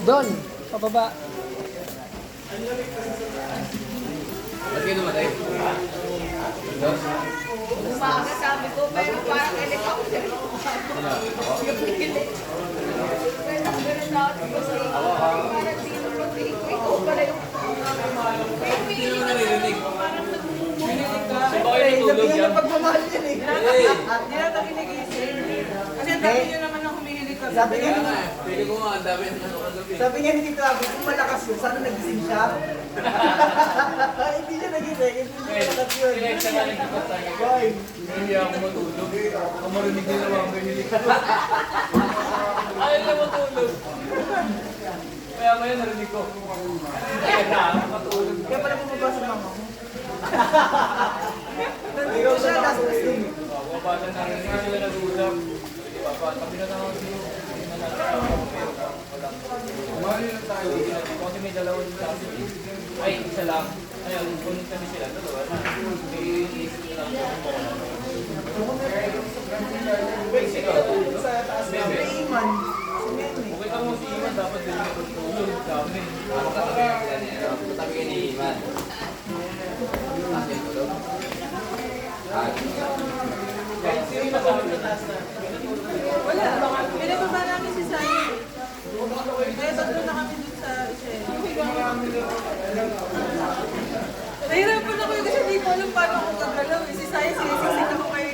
Doon, pababa. Ba't kayo namatay? Umaga sabi ko, pero parang helicopter. Yung pilit. Parang ganun na ako. Parang tinulog ko. Ikaw pala yung... Hindi naman naririnig. Sa ba kayo natulog yan? Pagmamahal yan eh. Hindi na tayo nagising. Kasi ang dami nyo naman ang humihilig kami. Sabi niya, Kaya nga eh. Pili ko nga, ang dami na kagabi. sabi niya ni Tito Abby, kung malakas yun, sana nagising siya. Hindi siya nagising, hindi siya malakas yun. Pinagsa nga nagkikot tayo. Why? Hindi ako matulog. Ako marinig din naman ang hihilig ko. Ayaw na matulog. Kaya ngayon narinig ko. Kaya na, matulog. Kaya pala bumaba sa mama mo. Ikaw siya, last question. Babasa narinig ko sila nag-uusap. Tabi na naman sila. Kumali lang tayo. Kasi may dalawang sa akin. Ay, isa lang. Ayun, kunin kami sila. Dalawa na. May isip nila ako kung Wait, sa taas na. May Iman. Si Nene. okay ka mo si Iman, dapat din may tulog sa amin. Ako katabi ka sila ni Ero. Katabi ka ni Iman. Taas yung tulog. Kahit sino pa sa amin sa taas na. Wala. Pinababa namin si Sayo. Kaya tatlo na kami dun sa Shell. Nahirapan ako yun kasi di ko alam paano ako gagalaw. Si Sayo, sinisisig ako kay...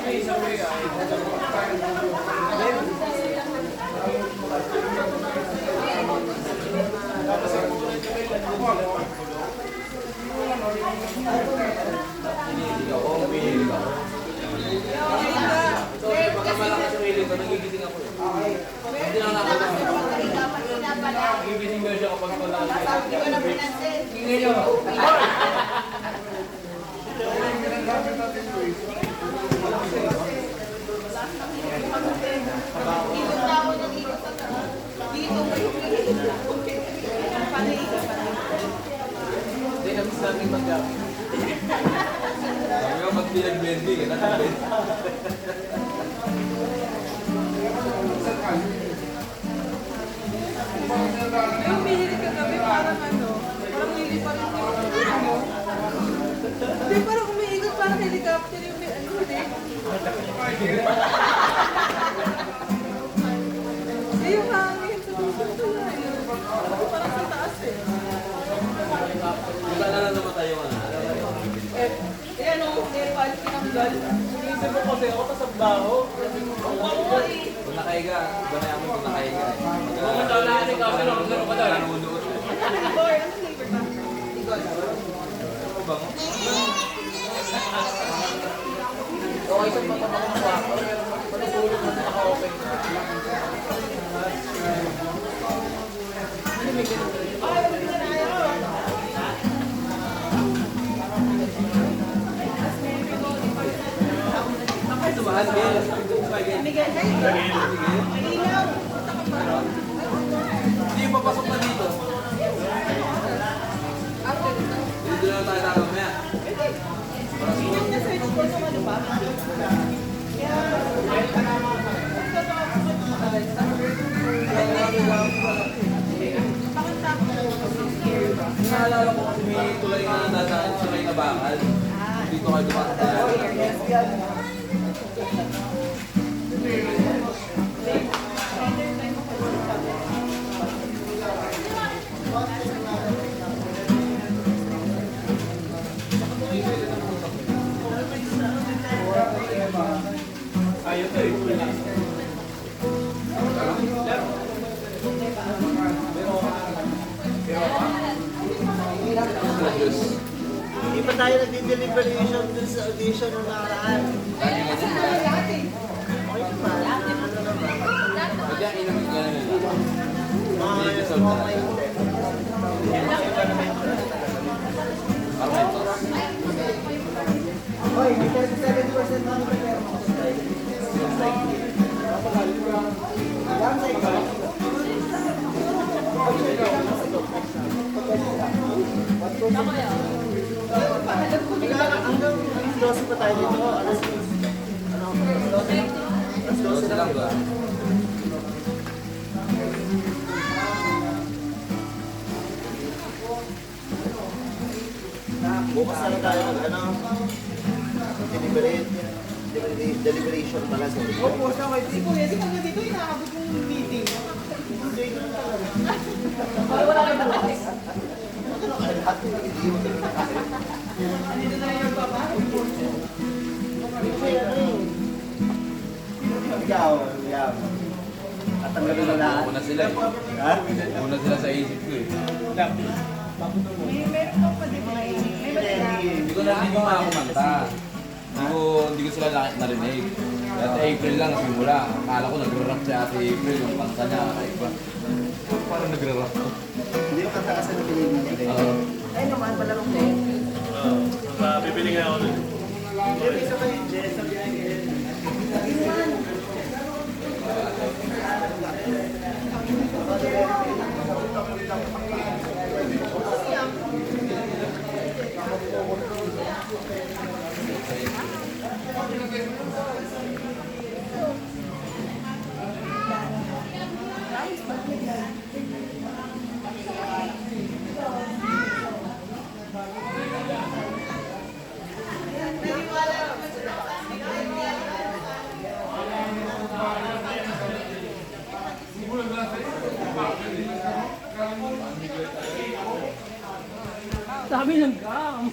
May isang way ay. Hinihilig ako. Humihilig ako. So, pagka malakas yung hilig ko, nagigising ako eh. Hindi lang nakakatawa. Gigising nga siya kapag wala siya. Hindi ko na pinansin. Tingnan niyo. Dito na ako ng dito. Dito ko yung panay. Hindi na gusto natin mag-gamit. Sabi ko, ba't pinag-blending eh? Nag-blend. May umihilig ka gabi parang ano, parang hindi pa rin yung ano. Hindi, parang umiikot parang helicopter yung ano, hindi. Hindi yung hangin sa puso na yun. Parang sa taas eh. Wala na namatay yung ano. Eh ano, Nepal, pinanggal. Inisip ko kasi ako tasabaho. Kung nakahiga, banay mo kung nakahiga eh. Kung wala kasi kasi lang gano'n ka dahil. Nanunuot eh. Boy, ano flavor ka? Ano ba mo? Okay, sa mata mo ng kwarto. Matutulog na naka-open. Ay, tumahan, Gil. Miguel, ilaw. Hindi yung papasok na dito. Dito na tayo tayo mamaya. Naalala ko kasi may tulay na dadaan sa may nabakal. Dito kayo dumating. Yes, yan. Ayun to eh. Hindi pa tayo nagdi-deliberation dun sa audition ng nakaraan. Dati nga din ba? Okay naman. Ano naman? Pwede ang inamin ka na nila. Mga episode na. Parang ito. Hoy, may 37% na prepare mo. Lang sa ikaw. Hanggang 12 pa tayo dito. Alas 12. Ano? Alas 12. lang ba? Bukas na lang tayo ng ano, deliberation pala sa Opo, sa white. Di ko nga dito, inaabot yung meeting. Wala kayo malakas. Dito na yung papa. Ikaw, yeah. At ang ganda na lahat. Una sila eh. Ha? Una sila sa isip ko eh. Meron pa pa din may matira. Hindi ko makakumanta. Hindi ko sila narinig. At April lang simula. Akala ko nag-rap si Ate April yung kanta niya. Iba. Parang nag-rap ko. Hindi mo kanta kasi na pinili niya. Ay naman, malamang din. Bibili nga ako nun. Isa pa yung Jess, sabi niya. Sabi ng gam.